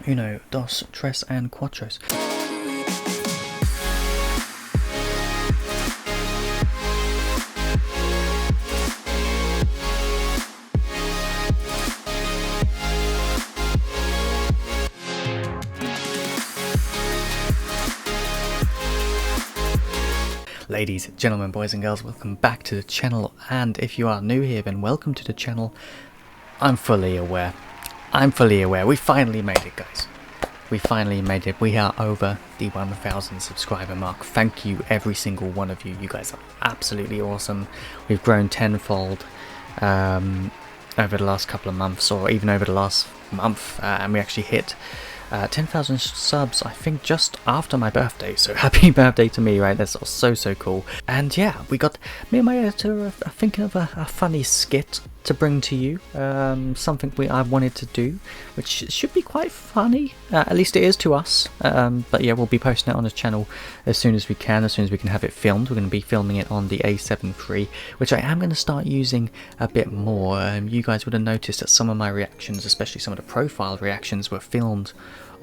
uno, dos, tres, and cuatros. Ladies, gentlemen, boys and girls, welcome back to the channel, and if you are new here, then welcome to the channel. I'm fully aware. We finally made it, guys. We finally made it. We are over the 1,000 subscriber mark. Thank you, every single one of you. You guys are absolutely awesome. We've grown tenfold over the last couple of months, or even over the last month, and we actually hit 10,000 subs, I think, just after my birthday. So happy birthday to me, right? That's so cool. And yeah, me and my editor are thinking of a funny skit to bring to you. Something I wanted to do, which should be quite funny. At least it is to us. But yeah, we'll be posting it on the channel as soon as we can have it filmed. We're going to be filming it on the A7 III, which I am going to start using a bit more. You guys would have noticed that some of my reactions, especially some of the profile reactions, were filmed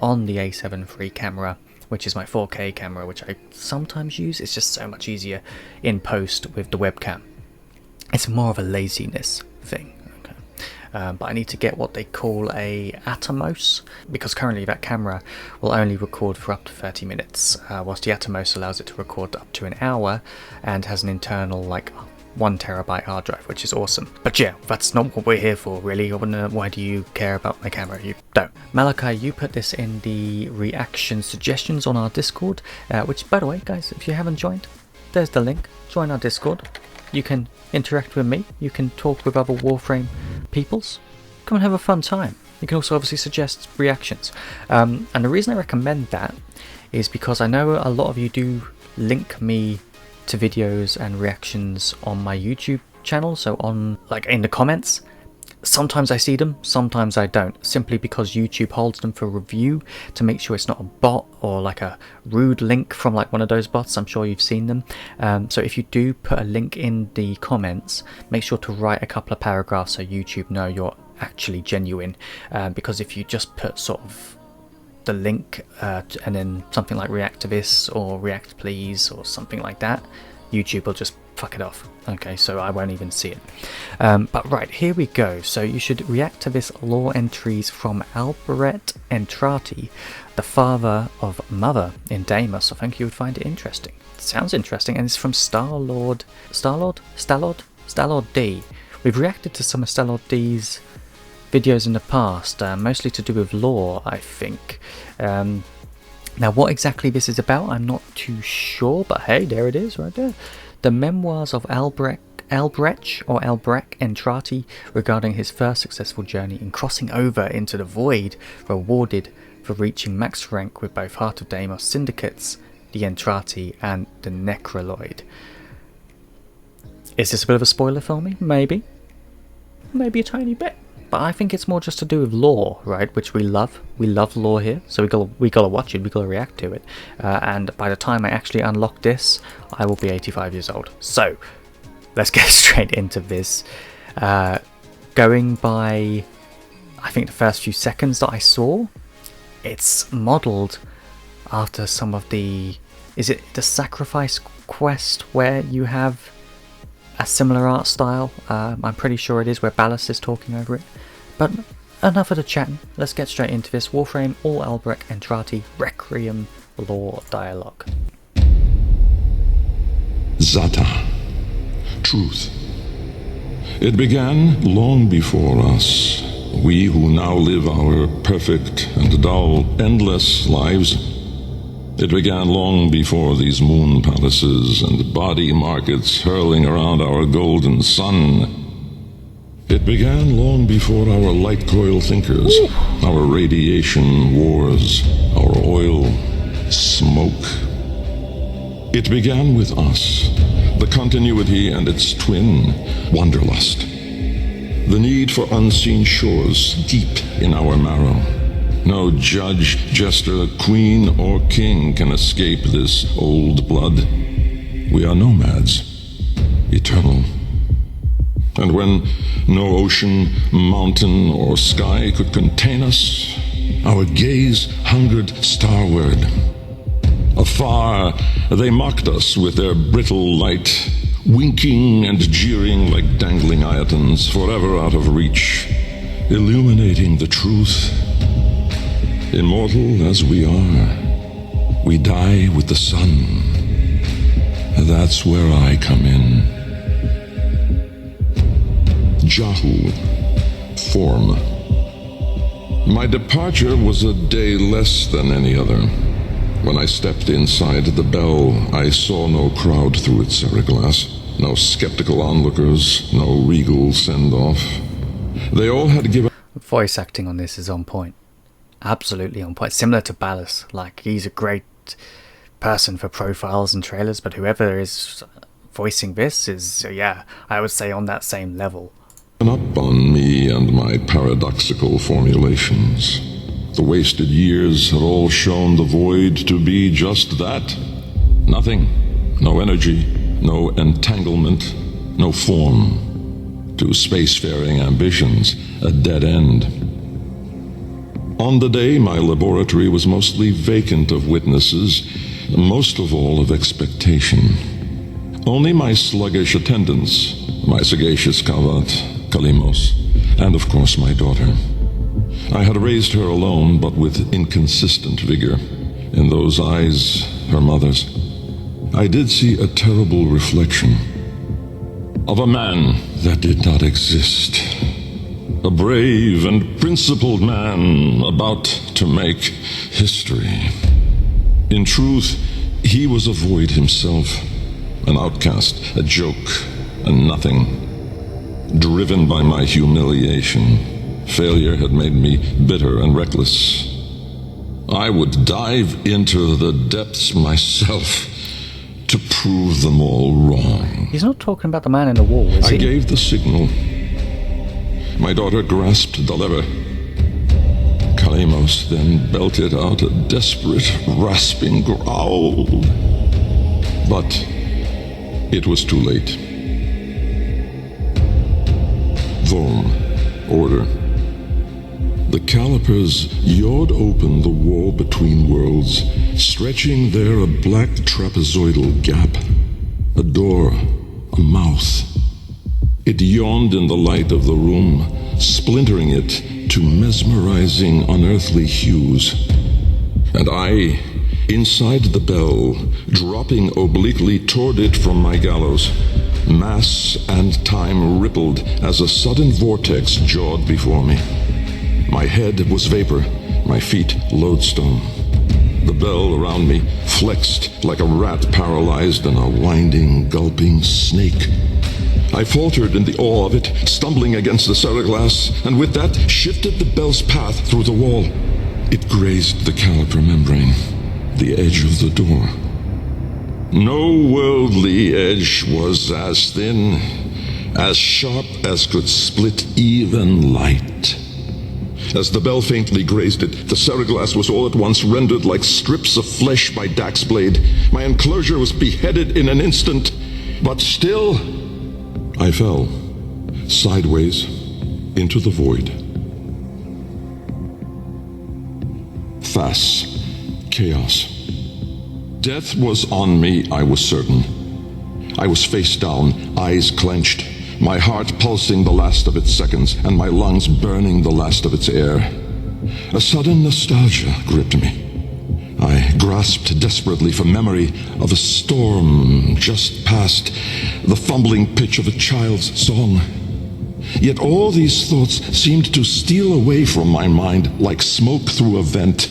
on the A7 III camera, which is my 4K camera, which I sometimes use. It's just so much easier in post with the webcam. It's more of a laziness thing. But I need to get what they call a Atomos, because currently that camera will only record for up to 30 minutes, whilst the Atomos allows it to record up to an hour and has an internal like 1 terabyte hard drive, which is awesome. But yeah, that's not what we're here for, really. Why do you care about my camera? You don't. Malachi, you put this in the reaction suggestions on our Discord, which, by the way, guys, if you haven't joined, there's the link. Join our Discord. You can interact with me. You can talk with other Warframe peoples. Come and have a fun time. You can also obviously suggest reactions. And the reason I recommend that is because I know a lot of you do link me to videos and reactions on my YouTube channel, so on like in the comments. Sometimes I see them, sometimes I don't, simply because YouTube holds them for review to make sure it's not a bot or like a rude link from like one of those bots. I'm sure you've seen them. So if you do put a link in the comments, make sure to write a couple of paragraphs so YouTube know you're actually genuine, because if you just put sort of the link and then something like react to this or react please or something like that, YouTube will just fuck it off. Okay, so I won't even see it. But right, here we go. So you should react to this lore entries from Albrecht Entrati, the father of Mother in Deimos. I think you would find it interesting. It sounds interesting, and it's from StallorD. StallorD. We've reacted to some of StallorD's videos in the past, mostly to do with lore, I think. Now, what exactly this is about, I'm not too sure, but hey, there it is, right there. The memoirs of Albrecht Entrati regarding his first successful journey in crossing over into the void, rewarded for reaching max rank with both Heart of Deimos syndicates, the Entrati and the Necroloid. Is this a bit of a spoiler for me? Maybe a tiny bit. But I think it's more just to do with lore, right? Which we love. We love lore here, so we gotta watch it. We gotta react to it. And by the time I actually unlock this, I will be 85 years old. So let's get straight into this. Going by, I think, the first few seconds that I saw, it's modelled after some of the. Is it the Sacrifice quest where you have a similar art style? I'm pretty sure it is, where Ballast is talking over it. But enough of the chatting, let's get straight into this. Warframe all Albrecht Entrati Requiem lore dialogue. Zata. Truth. It began long before us. We who now live our perfect and dull, endless lives. It began long before these moon palaces and body markets hurling around our golden sun. It began long before our light coil thinkers, our radiation wars, our oil smoke. It began with us, the continuity and its twin, wanderlust. The need for unseen shores deep in our marrow. No judge, jester, queen, or king can escape this old blood. We are nomads, eternal. And when no ocean, mountain, or sky could contain us, our gaze hungered starward. Afar, they mocked us with their brittle light, winking and jeering like dangling iotons, forever out of reach, illuminating the truth. Immortal as we are, we die with the sun. That's where I come in. Jahu, form. My departure was a day less than any other. When I stepped inside the bell, I saw no crowd through its glass, no skeptical onlookers, no regal send-off. They all had given... Voice acting on this is on point. Absolutely on point. Similar to Ballas. Like, he's a great person for profiles and trailers, but whoever is voicing this is, yeah, I would say on that same level. Up on me and my paradoxical formulations. The wasted years had all shown the void to be just that. Nothing. No energy. No entanglement. No form. To spacefaring ambitions, a dead end. On the day, my laboratory was mostly vacant of witnesses, most of all of expectation. Only my sluggish attendants, my sagacious Kavat, Deimos, and of course my daughter. I had raised her alone, but with inconsistent vigor. In those eyes, her mother's, I did see a terrible reflection of a man that did not exist. A brave and principled man about to make history. In truth, he was a void himself, an outcast, a joke, a nothing. Driven by my humiliation, failure had made me bitter and reckless. I would dive into the depths myself to prove them all wrong. He's not talking about the man in the wall, is he? I gave the signal. My daughter grasped the lever. Deimos then belted out a desperate, rasping growl. But it was too late. Vorm, order. The calipers yawed open the wall between worlds, stretching there a black trapezoidal gap. A door, a mouth. It yawned in the light of the room, splintering it to mesmerizing, unearthly hues. And I, inside the bell, dropping obliquely toward it from my gallows, mass and time rippled as a sudden vortex jawed before me. My head was vapor, my feet lodestone. The bell around me flexed like a rat paralyzed in a winding, gulping snake. I faltered in the awe of it, stumbling against the seroglass, and with that shifted the bell's path through the wall. It grazed the caliper membrane, the edge of the door. No worldly edge was as thin, as sharp as could split even light. As the bell faintly grazed it, the seroglass was all at once rendered like strips of flesh by Dax's blade. My enclosure was beheaded in an instant, but still I fell, sideways, into the void. Fast chaos. Death was on me, I was certain. I was face down, eyes clenched, my heart pulsing the last of its seconds, and my lungs burning the last of its air. A sudden nostalgia gripped me. I grasped desperately for memory of a storm just past, the fumbling pitch of a child's song. Yet all these thoughts seemed to steal away from my mind like smoke through a vent.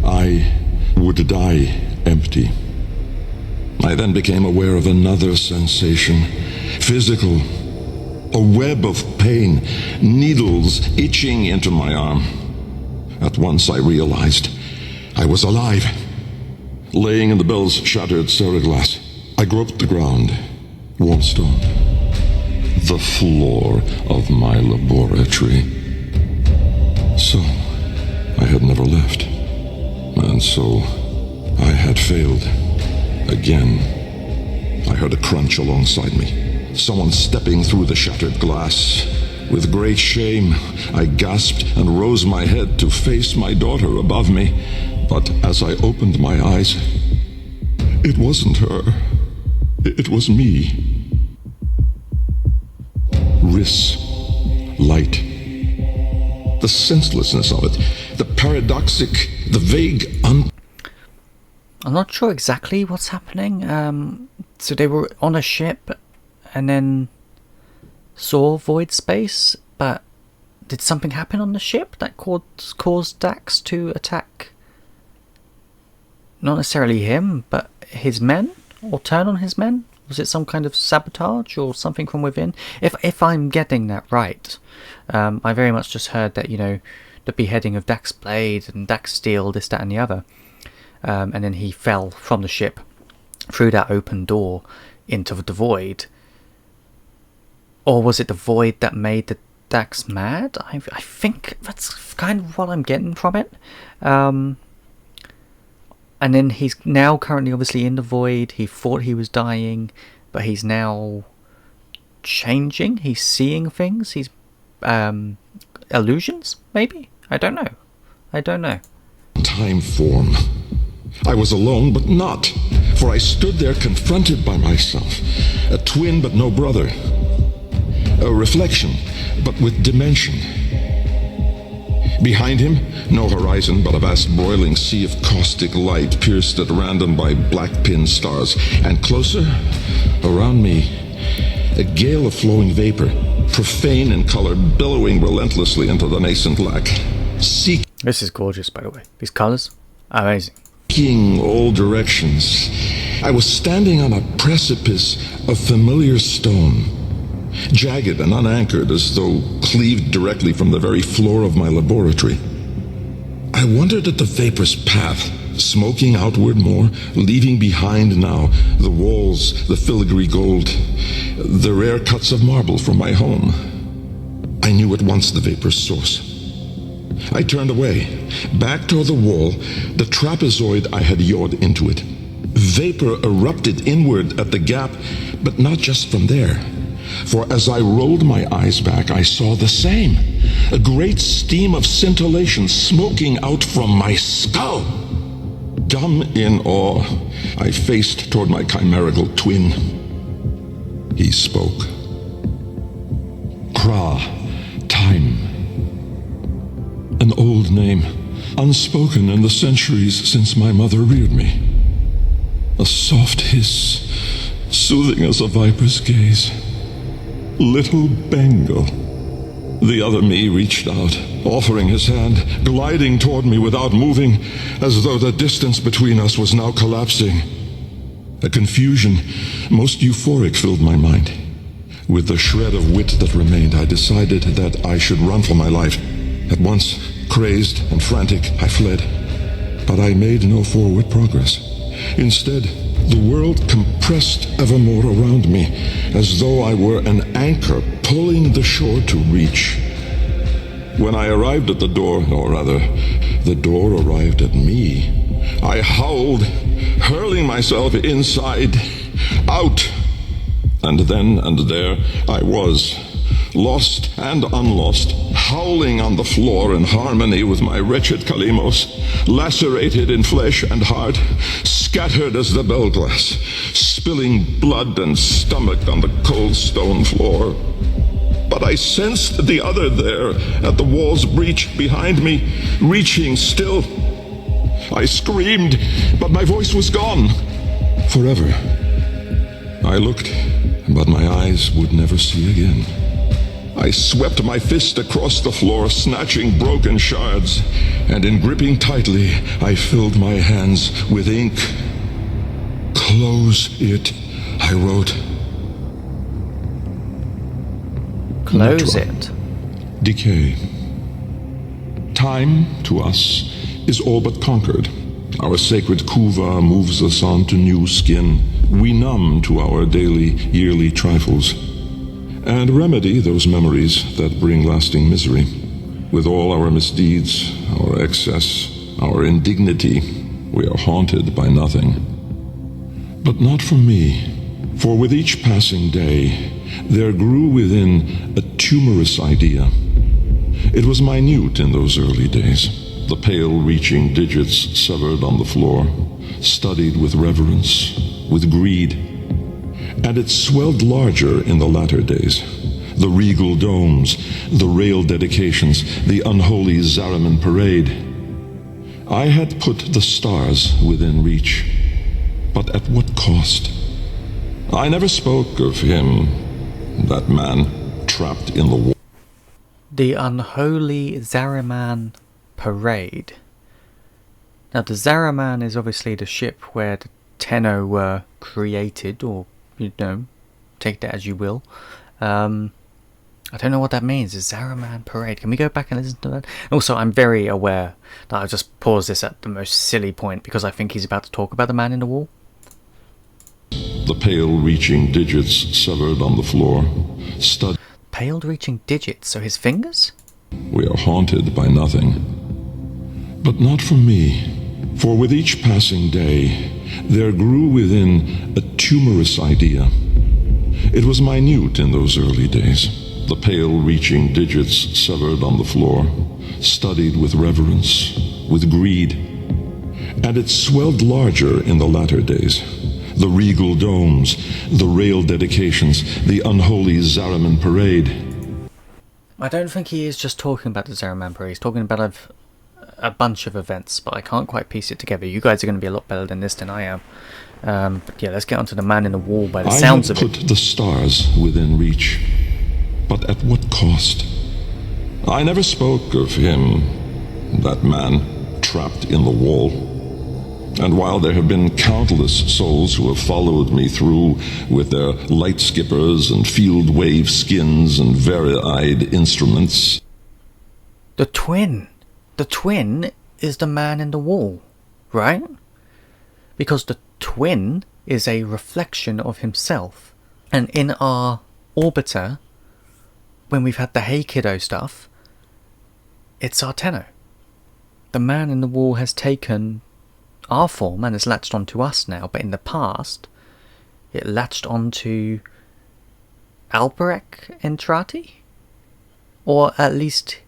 I would die empty. I then became aware of another sensation, physical, a web of pain, needles itching into my arm. At once I realized I was alive. Laying in the bell's shattered seroglass, I groped the ground, warm stone, the floor of my laboratory. So, I had never left. And so, I had failed. Again. I heard a crunch alongside me. Someone stepping through the shattered glass. With great shame, I gasped and rose my head to face my daughter above me. But as I opened my eyes, it wasn't her. It was me. Riss. Light. The senselessness of it. The paradoxic, the vague, I'm not sure exactly what's happening. So they were on a ship and then saw void space, but did something happen on the ship that caused Dax to attack? Not necessarily him, but his men? Or turn on his men? Was it some kind of sabotage or something from within? If I'm getting that right, I very much just heard that, you know, the beheading of Dax Blade and Dax Steel, this, that and the other. And then he fell from the ship through that open door into the void. Or was it the void that made the Dax mad? I think that's kind of what I'm getting from it. And then he's now currently obviously in the void. He thought he was dying, but he's now changing. He's seeing things. He's illusions, maybe? I don't know. time form. I was alone, but not, for I stood there confronted by myself, a twin but no brother, a reflection but with dimension. Behind him, no horizon but a vast broiling sea of caustic light pierced at random by black-pinned stars, and closer, around me, a gale of flowing vapor, profane in color, billowing relentlessly into the nascent lack. This is gorgeous, by the way. These colors, amazing. Seeking all directions, I was standing on a precipice of familiar stone, jagged and unanchored as though cleaved directly from the very floor of my laboratory. I wondered at the vapor's path, smoking outward more, leaving behind now the walls, the filigree gold, the rare cuts of marble from my home. I knew at once the vapor's source. I turned away, back toward the wall, the trapezoid I had yawed into it. Vapor erupted inward at the gap, but not just from there. For as I rolled my eyes back, I saw the same. A great steam of scintillation smoking out from my skull. Dumb in awe, I faced toward my chimerical twin. He spoke. Kra, time. An old name, unspoken in the centuries since my mother reared me. A soft hiss, soothing as a viper's gaze. Little Bengal. The other me reached out, offering his hand, gliding toward me without moving, as though the distance between us was now collapsing. A confusion, most euphoric, filled my mind. With the shred of wit that remained, I decided that I should run for my life. At once, crazed and frantic, I fled. But I made no forward progress. Instead, the world compressed evermore around me, as though I were an anchor pulling the shore to reach. When I arrived at the door, or rather, the door arrived at me, I howled, hurling myself inside, out. And then and there I was, lost and unlost, howling on the floor in harmony with my wretched Deimos, lacerated in flesh and heart, scattered as the bell glass, spilling blood and stomach on the cold stone floor. But I sensed the other there, at the wall's breach behind me, reaching still. I screamed, but my voice was gone. Forever. I looked, but my eyes would never see again. I swept my fist across the floor, snatching broken shards, and in gripping tightly, I filled my hands with ink. Close it, I wrote. Close it. Decay. Time, to us, is all but conquered. Our sacred kuva moves us on to new skin. We numb to our daily, yearly trifles, and remedy those memories that bring lasting misery. With all our misdeeds, our excess, our indignity, we are haunted by nothing. But not for me, for with each passing day, there grew within a tumorous idea. It was minute in those early days, the pale reaching digits severed on the floor, studied with reverence, with greed. And it swelled larger in the latter days, the regal domes, the rail dedications, the unholy Zariman parade. I had put the stars within reach, but at what cost? I never spoke of him, that man trapped in the wall. The unholy Zariman parade. Now the Zariman is obviously the ship where the Tenno were created, or, you know, take that as you will. I don't know what that means. The Zariman parade. Can we go back and listen to that? Also, I'm very aware that I'll just pause this at the most silly point because I think he's about to talk about the man in the wall. The pale reaching digits severed on the floor. Pale reaching digits, so his fingers? We are haunted by nothing. But not from me. For with each passing day, there grew within a tumorous idea. It was minute in those early days, the pale reaching digits severed on the floor, studied with reverence, with greed. And it swelled larger in the latter days, the regal domes, the rail dedications, the unholy Zariman parade. I don't think he is just talking about the Zariman parade. He's talking about a bunch of events, but I can't quite piece it together. You guys are going to be a lot better than this than I am. But yeah, let's get onto the man in the wall by the sounds of it. I had put the stars within reach, but at what cost? I never spoke of him, that man trapped in the wall. And while there have been countless souls who have followed me through with their light skippers and field wave skins and very-eyed instruments... The twin is the man in the wall, right? Because the twin is a reflection of himself. And in our orbiter, when we've had the Hey Kiddo stuff, it's our Tenno. The man in the wall has taken our form and has latched onto us now, but in the past it latched onto Albrecht Entrati, or at least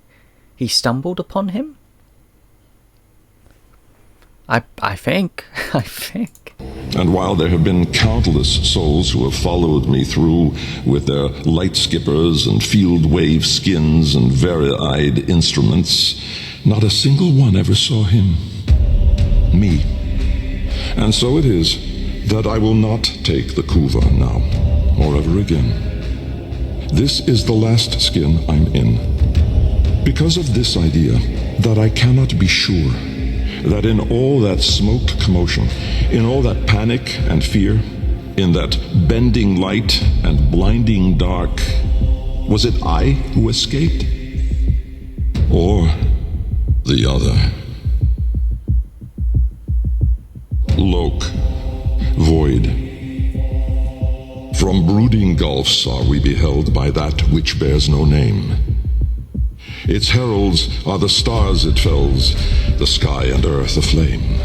he stumbled upon him. I think. And while there have been countless souls who have followed me through with their light skippers and field wave skins and very-eyed instruments, not a single one ever saw him. Me. And so it is that I will not take the Kuva now, or ever again. This is the last skin I'm in. Because of this idea, that I cannot be sure that in all that smoked commotion, in all that panic and fear, in that bending light and blinding dark, was it I who escaped? Or the other? Lok, void. From brooding gulfs are we beheld by that which bears no name. Its heralds are the stars it fells, the sky and earth aflame.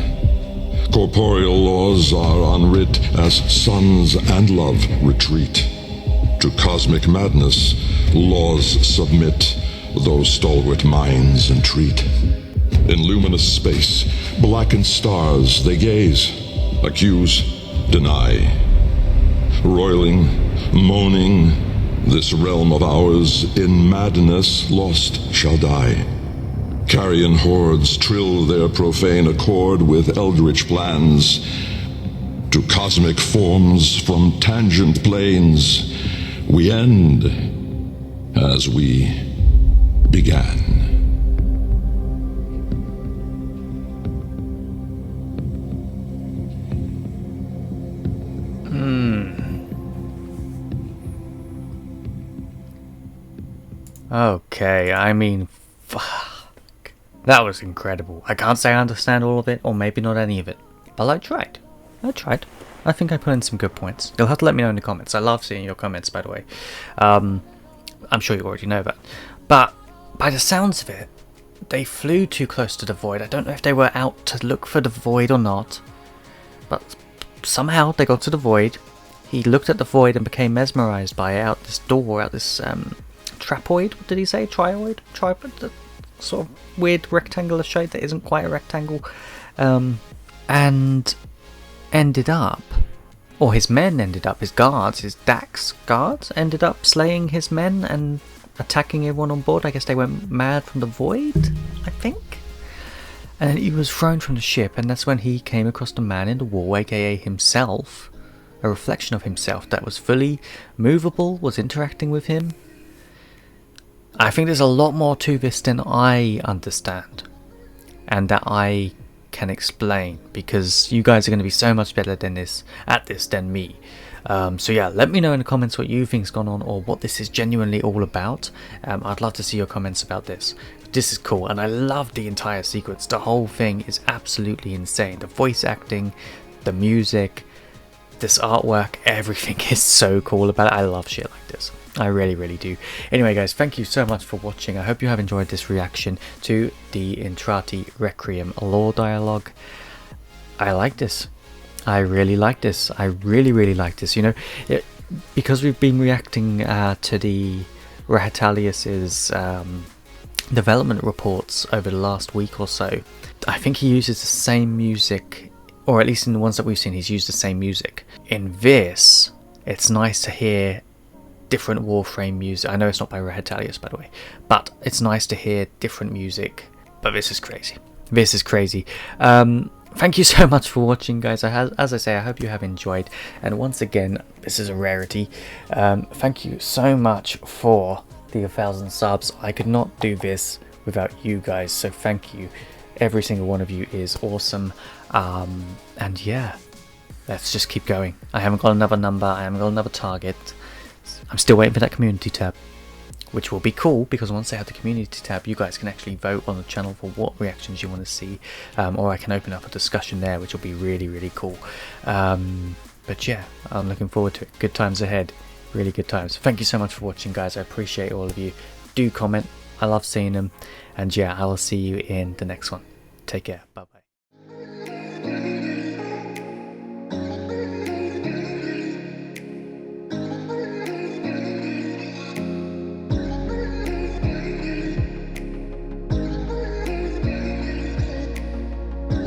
Corporeal laws are unwrit as suns and love retreat. To cosmic madness, laws submit, though stalwart minds entreat. In luminous space, blackened stars they gaze, accuse, deny. Roiling, moaning, this realm of ours in madness lost shall die. Carrion hordes trill their profane accord with eldritch plans. To cosmic forms from tangent planes, we end as we began. Okay, I mean, fuck. That was incredible. I can't say I understand all of it, or maybe not any of it. But I tried. I think I put in some good points. You'll have to let me know in the comments. I love seeing your comments, by the way. I'm sure you already know that. But, by the sounds of it, they flew too close to the void. I don't know if they were out to look for the void or not. But, somehow they got to the void. he looked at the void and became mesmerized by it out this door, out this trapoid. What did he say? Trioid? Tripod? The sort of weird rectangular shape that isn't quite a rectangle. And ended up, or his men ended up, his guards, his Dax guards ended up slaying his men and attacking everyone on board. I guess they went mad from the void, I think. And he was thrown from the ship, and that's when he came across the man in the wall, aka himself, a reflection of himself that was fully movable, was interacting with him. I think there's a lot more to this than I understand, and that I can explain, because you guys are going to be so much better than at this than me. So yeah, let me know in the comments what you think's gone on, or what this is genuinely all about. I'd love to see your comments about this. This is cool, and I love the entire sequence. The whole thing is absolutely insane. The voice acting, the music, this artwork, everything is so cool about it. I love shit like this. I really, really do. Anyway guys, thank you so much for watching. I hope you have enjoyed this reaction to the Entrati Requiem lore dialogue. I like this. I really like this. I really, really like this. You know, because we've been reacting to the Rahatalius's development reports over the last week or so, I think he uses the same music, or at least in the ones that we've seen, he's used the same music. In this, it's nice to hear different Warframe music. I know it's not by Rahatalius, by the way, but it's nice to hear different music. But this is crazy. This is crazy. Thank you so much for watching, guys. As I say, I hope you have enjoyed. And once again, this is a rarity. Thank you so much for the 1,000 subs. I could not do this without you guys, so thank you. Every single one of you is awesome. And yeah, let's just keep going. I haven't got another number. I haven't got another target. I'm still waiting for that community tab, which will be cool, because once I have the community tab, you guys can actually vote on the channel for what reactions you want to see, or I can open up a discussion there, which will be really, really cool. But yeah, I'm looking forward to it. Good times ahead. Really good times. Thank you so much for watching, guys. I appreciate all of you. Do comment. I love seeing them. And yeah, I will see you in the next one. Take care. Bye bye.